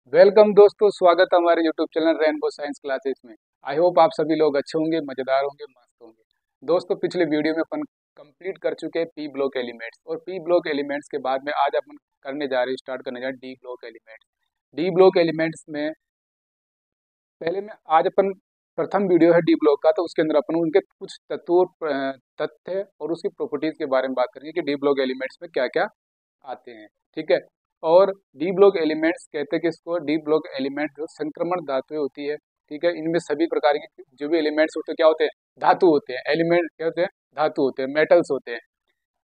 Welcome दोस्तों, स्वागत है हमारे YouTube channel rainbow science classes में। आई होप आप सभी लोग अच्छे होंगे, मजेदार होंगे, मस्त होंगे। दोस्तों, पिछले वीडियो में अपन कंप्लीट कर चुके हैं पी ब्लॉक एलिमेंट्स, और पी ब्लॉक एलिमेंट्स के बाद में आज अपन स्टार्ट करने जा रहे हैं D block elements. D block elements में पहले में आज अपन प्रथम वीडियो है डी ब्लॉक का, तो उसके अंदर अपन उनके कुछ तत्वों तथ्य और उसकी प्रॉपर्टीज के बारे में बात करेंगे कि डी ब्लॉक एलिमेंट्स में क्या क्या आते हैं। ठीक है। और डी ब्लॉक एलिमेंट्स कहते हैं कि इसको डी ब्लॉक एलिमेंट जो संक्रमण धातुएं होती है। ठीक है। इनमें सभी प्रकार के जो भी एलिमेंट्स होते हैं क्या होते हैं, धातु होते हैं। एलिमेंट क्या होते हैं, धातु होते हैं, मेटल्स होते हैं।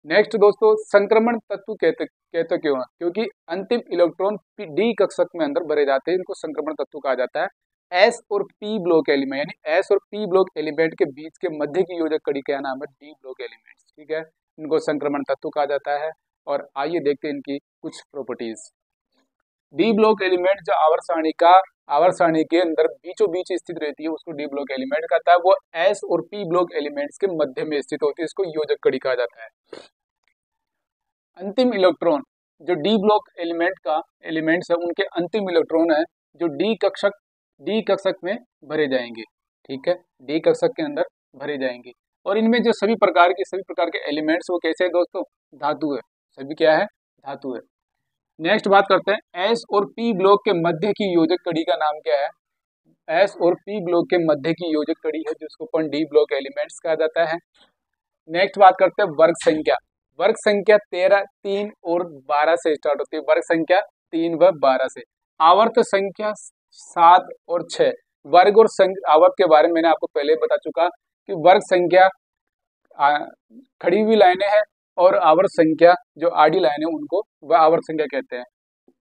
नेक्स्ट दोस्तों, संक्रमण तत्व कहते कहते क्यों हैं? क्योंकि अंतिम इलेक्ट्रॉन डी कक्षक में अंदर भरे जाते हैं, इनको संक्रमण तत्व कहा जाता है। एस और पी ब्लॉक एलिमेंट यानी एस और पी ब्लॉक एलिमेंट के बीच के मध्य की योजक कड़ी का नाम है डी ब्लॉक एलिमेंट्स। ठीक है। इनको संक्रमण तत्व कहा जाता है। और आइए देखते हैं इनकी कुछ प्रॉपर्टीज। डी ब्लॉक एलिमेंट जो आवर्त सारणी के अंदर बीचों बीच स्थित रहती है उसको डी ब्लॉक एलिमेंट कहता है। वो एस और पी ब्लॉक एलिमेंट्स के मध्य में स्थित होती है, इसको योजक कड़ी कहा जाता है। अंतिम इलेक्ट्रॉन जो डी ब्लॉक एलिमेंट्स है उनके अंतिम इलेक्ट्रॉन है जो डी कक्षक में भरे जाएंगे। ठीक है। डी कक्षक के अंदर भरे जाएंगे। और इनमें जो सभी प्रकार के एलिमेंट्स वो कैसे है दोस्तों, धातु है। सभी क्या है, धातु है। नेक्स्ट बात करते हैं एस और पी ब्लॉक के मध्य की योजक कड़ी का नाम क्या है। एस और पी ब्लॉक के मध्य की योजक कड़ी है जिसको अपन डी ब्लॉक एलिमेंट्स कहा जाता है। नेक्स्ट बात करते हैं वर्ग संख्या। वर्ग संख्या 13, 3 और 12 से स्टार्ट होती है। वर्ग संख्या 3 व 12 से। आवर्त संख्या 7 और 6। वर्ग और आवर्त के बारे में मैंने आपको पहले बता चुका कि वर्ग संख्या खड़ी हुई लाइनें हैं और आवर्त संख्या जो आडी लाइन है उनको वह आवर्त संख्या कहते हैं।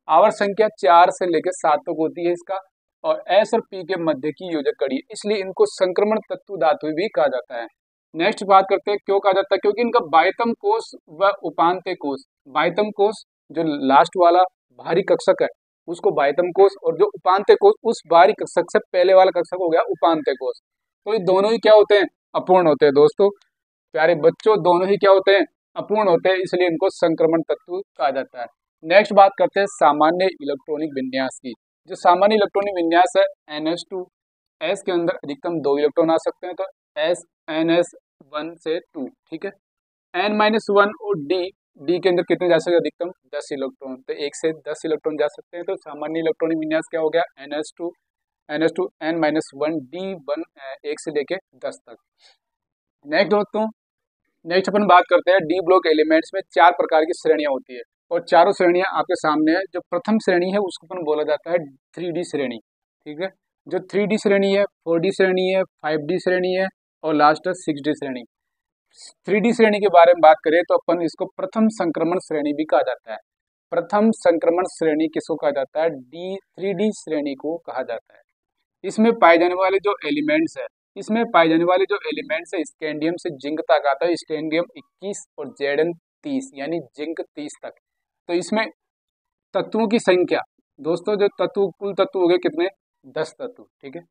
आवर्त संख्या 4 से लेकर 7 तक होती है इसका। और एस और पी के मध्य की योजक कड़ी, इसलिए इनको संक्रमण तत्व धातु भी कहा जाता है। नेक्स्ट बात करते हैं क्यों कहा जाता है, क्योंकि इनका बाह्यतम कोष व उपांत्य कोष, बाह्यतम कोष जो लास्ट वाला बाहरी कक्षक है उसको बाह्यतम कोष, और जो उपांत्य कोष उस बाहरी कक्षक से पहले वाला कक्षक हो गया उपांत्य कोष। तो ये दोनों ही क्या होते हैं, अपूर्ण होते हैं। दोस्तों प्यारे बच्चों, दोनों ही क्या होते हैं, अपूर्ण होते हैं, इसलिए इनको संक्रमण तत्व कहा जाता है। नेक्स्ट बात करते हैं सामान्य इलेक्ट्रॉनिक विन्यास की। जो सामान्य इलेक्ट्रॉनिक विन्यास है NS2, एस के अंदर अधिकतम 2 इलेक्ट्रॉन आ सकते हैं, तो NS1 से 2। ठीक है। N-1 और डी के अंदर कितने जा सकते हैं, अधिकतम 10 इलेक्ट्रॉन, तो 1 से 10 इलेक्ट्रॉन जा सकते हैं। तो सामान्य इलेक्ट्रॉनिक विन्यास क्या हो गया, NS2 N-1 D1, 1 से लेके 10 तक। नेक्स्ट अपन बात करते हैं डी ब्लॉक एलिमेंट्स में 4 प्रकार की श्रेणियां होती है, और चारों श्रेणियां आपके सामने है। जो प्रथम श्रेणी है उसको अपन बोला जाता है 3D श्रेणी। ठीक है। जो 3D श्रेणी है, 4D श्रेणी है, 5D श्रेणी है, और लास्ट है 6D श्रेणी। 3D श्रेणी के बारे में बात करें तो अपन इसको प्रथम संक्रमण श्रेणी भी कहा जाता है। प्रथम संक्रमण श्रेणी किसको कहा जाता है, 3D श्रेणी को कहा जाता है। इसमें पाए जाने वाले जो एलिमेंट्स है स्कैंडियम से जिंक तक आता है, स्कैंडियम 21 और जेडन 30 यानी जिंक 30 तक। तो इसमें तत्वों की संख्या दोस्तों, जो कुल तत्व हो गए कितने, 10 तत्व। ठीक है।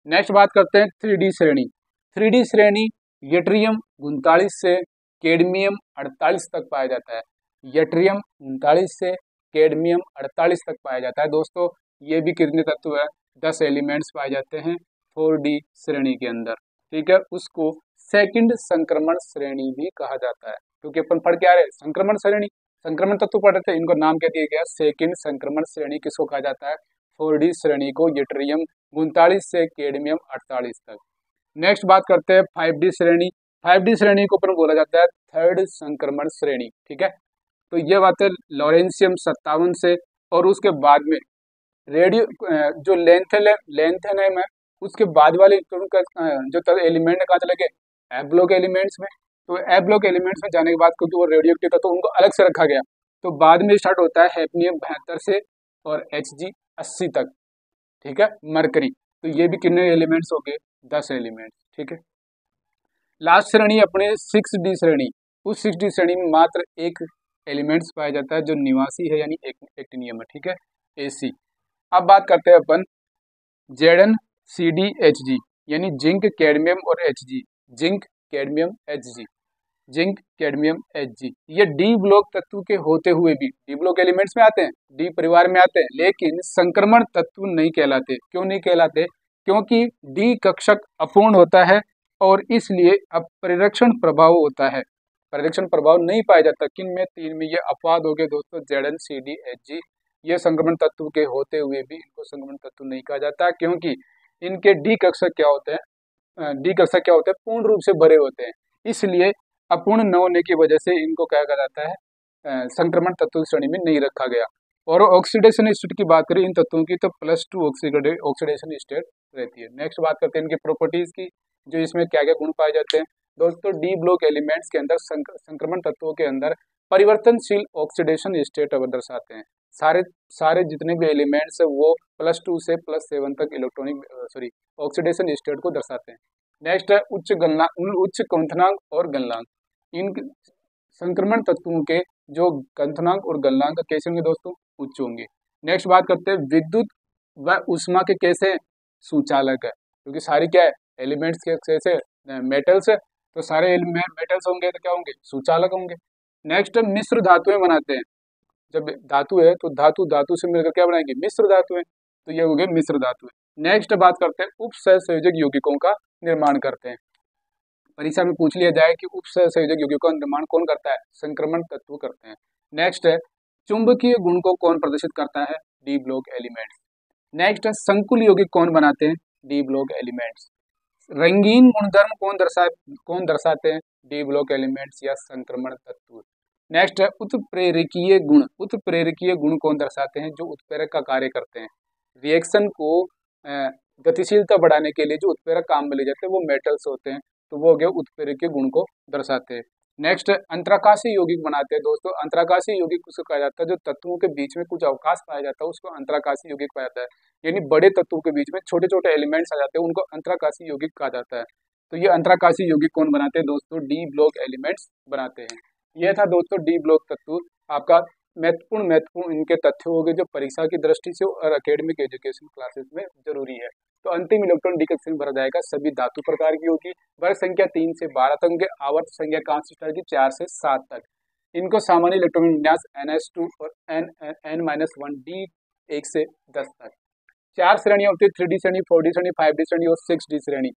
नेक्स्ट बात करते हैं 3D श्रेणी। 3D श्रेणी यट्रियम 39 से कैडमियम 48 तक पाया जाता है। यट्रियम 39 से कैडमियम 48 तक पाया जाता है। दोस्तों ये भी कितने तत्व है, 10 एलिमेंट्स पाए जाते हैं 4D श्रेणी के अंदर। ठीक है। उसको सेकंड संक्रमण श्रेणी भी कहा जाता है, क्योंकि अपन पढ़ के आ रहे संक्रमण श्रेणी, संक्रमण तत्व पढ़ रहे थे, इनको नाम क्या दिया गया, सेकंड संक्रमण श्रेणी किसको कहा जाता है, 4D श्रेणी को, यट्रियम 39 से कैडमियम 48 तक। नेक्स्ट बात करते हैं 5D श्रेणी। 5D श्रेणी को अपन बोला जाता है थर्ड संक्रमण श्रेणी। ठीक है। तो ये बात है लॉरेंशियम 57 से, और उसके बाद में रेडियो जो लेंथेनम है उसके बाद वाले जो एलिमेंट कहाँ चले गए, एफ ब्लॉक एलिमेंट्स में। तो एफ ब्लॉक एलिमेंट्स में जाने के बाद क्योंकि वो रेडियो एक्टिव था तो उनको अलग से रखा गया। तो बाद में स्टार्ट होता है हैफनियम 72 से और Hg 80 तक। ठीक है। मरकरी, तो ये भी कितने एलिमेंट्स हो गए, 10 एलिमेंट्स। ठीक है। लास्ट श्रेणी अपने 6D श्रेणी। उस 6D श्रेणी में मात्र एक एलिमेंट्स पाया जाता है जो निवासी है यानी एक्टिनियम है। ठीक है, Ag। अब बात करते हैं अपन ZnCdHg यानी जिंक कैडमियम और Hg, zinc cadmium Hg। Zinc, cadmium, Hg। ये डी ब्लॉक तत्व के होते हुए भी डी ब्लॉक एलिमेंट्स में आते हैं, डी परिवार में आते हैं, लेकिन संक्रमण तत्व नहीं कहलाते। क्यों नहीं कहलाते? क्योंकि डी कक्षक अपूर्ण होता है और इसलिए अब परिरक्षण प्रभाव होता है। परिरक्षण प्रभाव नहीं पाया जाता। किन में? तीन में। ये अपवाद हो गए दोस्तों, Zn, Cd, Hg। ये संक्रमण तत्व के होते हुए भी इनको संक्रमण तत्व नहीं कहा जाता, क्योंकि इनके डी कक्षक क्या होते हैं? डी कक्षक क्या होते हैं? पूर्ण रूप से भरे होते हैं। इसलिए अपूर्ण न होने की वजह से इनको क्या कहा जाता है? संक्रमण तत्व श्रेणी में नहीं रखा गया। और ऑक्सीडेशन स्टेट की बात करें इन तत्वों की, तो +2 ऑक्सीडेशन स्टेट रहती है। नेक्स्ट बात करते हैं इनकी प्रॉपर्टीज की, जो इसमें क्या क्या गुण पाए जाते हैं। दोस्तों, डी ब्लॉक एलिमेंट्स के अंदर संक्रमण तत्वों के अंदर परिवर्तनशील ऑक्सीडेशन स्टेट दर्शाते हैं। सारे जितने भी एलिमेंट्स है वो +2 से +7 तक ऑक्सीडेशन स्टेट को दर्शाते हैं। नेक्स्ट है उच्च क्वथनांक और गलनांक। इन संक्रमण तत्वों के जो क्वथनांक और गलनांक कैसे होंगे दोस्तों? उच्च होंगे। नेक्स्ट बात करते हैं विद्युत व ऊष्मा के कैसे सुचालक है, क्योंकि सारी क्या है? एलिमेंट्स के कैसे मेटल्स है, तो सारे मेटल्स होंगे तो क्या होंगे? सुचालक होंगे। नेक्स्ट मिश्र धातुएं बनाते हैं। जब धातु है तो धातु से मिलकर क्या बनाएंगे? मिश्र धातुएं। तो ये हो गए मिश्र धातुएं। नेक्स्ट बात करते हैं उपसहसंयोजक यौगिकों का निर्माण करते हैं। परीक्षा में पूछ लिया जाए कि उपसहसंयोजक यौगिकों का निर्माण कौन करता है? संक्रमण तत्व करते हैं। नेक्स्ट है चुंबकीय गुण को कौन प्रदर्शित करता है? D block elements. नेक्स्ट है संकुल यौगिक कौन बनाते हैं? D block elements. रंगीन गुणधर्म कौन दर्शाते हैं? डी ब्लॉक एलिमेंट्स या संक्रमण तत्व। नेक्स्ट है उत्प्रेरकीय गुण। उत्प्रेरकीय गुण कौन दर्शाते हैं? जो उत्प्रेरक का कार्य करते हैं। रिएक्शन को गतिशीलता बढ़ाने के लिए जो उत्प्रेरक काम में ले जाते हैं वो मेटल्स होते हैं, तो वो हो गया उत्प्रेरकीय गुण को दर्शाते हैं। नेक्स्ट अंतराकाशीय यौगिक बनाते हैं दोस्तों। अंतराकाशीय यौगिक उसको कहा जाता है जो तत्वों के बीच में कुछ अवकाश पाया जाता है, उसको अंतराकाशीय यौगिक पाया जाता है। यानी बड़े तत्वों के बीच में छोटे छोटे एलिमेंट्स आ जाते हैं, उनको अंतराकाशीय यौगिक कहा जाता है। तो ये अंतराकाशीय यौगिक कौन बनाते हैं दोस्तों? डी ब्लॉक एलिमेंट्स बनाते हैं। यह था दोस्तों डी ब्लॉक तत्व। आपका महत्वपूर्ण इनके तथ्य हो गए जो परीक्षा की दृष्टि से और एकेडमिक एजुकेशन क्लासेस में जरूरी है। तो अंतिम इलेक्ट्रॉन डी कक्षक भरा जाएगा सभी धातु प्रकार की होगी। वर्ग संख्या 3 से 12 तक होंगे। आवर्त संख्या कांच स्टार की 4 से 7 तक। इनको सामान्य इलेक्ट्रॉन विन्यास NS2 और N-1 D 1 से 10 तक। 4 श्रेणियां होती है, 3D श्रेणी, 4D श्रेणी, 5D श्रेणी और 6D श्रेणी।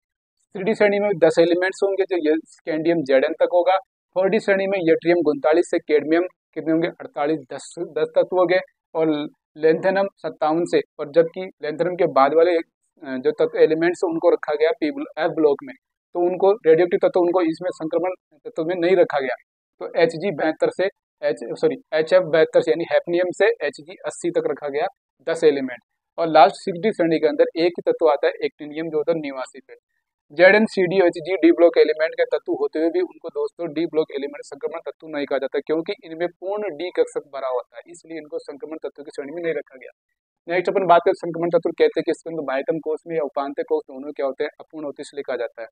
3D श्रेणी में 10 एलिमेंट्स होंगे, जो स्कैंडियम Zn तक होगा। 4D श्रेणी में यट्रियम 39 से कैडमियम कितने होंगे? 48, 10 तत्व हो गए। और लेंथेनम 57 से, और जबकि लेंथेनम के बाद वाले जो तत्व एलिमेंट्स उनको रखा गया F ब्लॉक में, तो उनको रेडियोएक्टिव तत्व उनको इसमें संक्रमण तत्व में नहीं रखा गया। तो Hg 72 से HF 72 से यानी हैफनियम से Hg 80 तक रखा गया 10 एलिमेंट। और लास्ट 6D श्रेणी के अंदर एक ही तत्व आता है एक्टिनियम, जो होता है 89 पे। Zn, Cd, Hg D block element के तत्व होते हुए भी उनको दोस्तों डी ब्लॉक एलिमेंट संक्रमण तत्व नहीं कहा जाता, क्योंकि इनमें पूर्ण डी कक्षक भरा होता है, इसलिए इनको संक्रमण तत्व की श्रेणी में नहीं रखा गया। नेक्स्ट अपन बात करें संक्रमण तत्व कहते हैं कि इसके अंदर बाह्यतम कोष में या उपांत्य कोष दोनों क्या होते हैं? अपूर्ण होते, इसलिए कहा जाता है।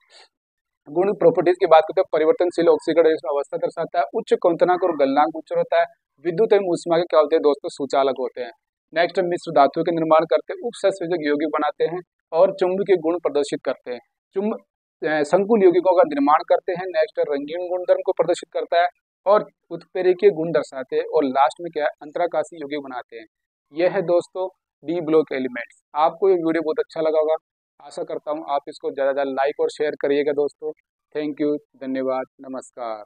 गुण प्रॉपर्टीज की बात करते हैं, परिवर्तनशील ऑक्सीकरण अवस्था दर्शाता है, उच्च क्वथनांक और गलनांक उच्च होता है, विद्युत एवं ऊष्मा के क्या होते हैं दोस्तों? सुचालक होते हैं। नेक्स्ट मिश्र धातुओं के निर्माण करते हैं, उपसहसंयोजक यौगिक बनाते हैं और चुंबकीय गुण प्रदर्शित करते हैं। संकुल यौगिकों का निर्माण करते हैं। नेक्स्ट रंगीन गुणधर्म को प्रदर्शित करता है और उत्प्रेरकीय गुण दर्शाते हैं। और लास्ट में क्या है? अंतराकाशीय यौगिक बनाते हैं। यह है दोस्तों डी ब्लॉक एलिमेंट्स। आपको ये वीडियो बहुत अच्छा लगा होगा, आशा करता हूँ आप इसको ज़्यादा लाइक और शेयर करिएगा दोस्तों। थैंक यू, धन्यवाद, नमस्कार।